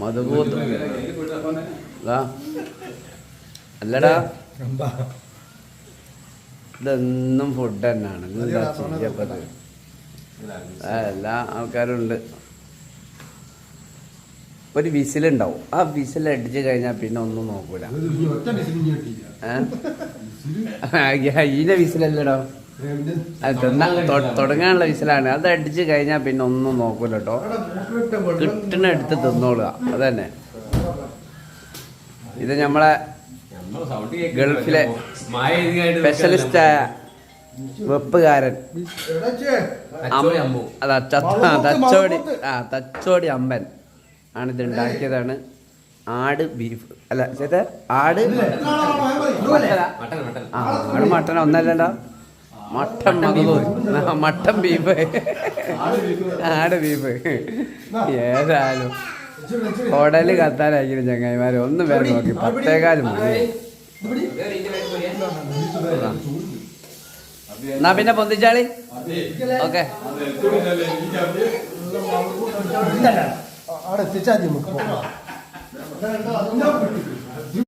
മധുകൂത്ത് അല്ലടാ, ഇതെന്നും ഫുഡ് തന്നെയാണ്. എന്താ ചെയ്യപ്പത്? എല്ലാ ആൾക്കാരും ഉണ്ട്. ഒരു വിസിലുണ്ടാവും. ആ വിസിൽ അടിച്ചു കഴിഞ്ഞാൽ പിന്നെ ഒന്നും നോക്കൂല. ഈന്റെ വിസിലല്ലടോ, തുടങ്ങാനുള്ള വിസിലാണ്. അത് അടിച്ചു കഴിഞ്ഞാൽ പിന്നെ ഒന്നും നോക്കൂല കേട്ടോ. കിട്ടണ എടുത്ത് തിന്നോളുക, അതന്നെ. ഇത് നമ്മളെ ഗൾഫിലെ സ്പെഷ്യലിസ്റ്റായ വെപ്പുകാരൻ തച്ചോടി അമ്പൻ ആണിത് ഉണ്ടാക്കിയതാണ്. ആട് ബീഫ് അല്ല ചേട്ടാ, ആട് മട്ടൻ ഒന്നല്ലല്ലോ, മട്ടൻ മട്ടൻ ബീഫ്, ആട് ബീഫ്. ഏതായാലും ഹോട്ടലിൽ കത്താനായിരിക്കും ചങ്ങായിമാര്. ഒന്നും പേര് നോക്കി 10:15 മതി. എന്നാ പിന്നെ പൊന്തിച്ചാളി. ഓക്കെ, അവിടെ എത്തിച്ചാൽ മതി നമുക്ക്.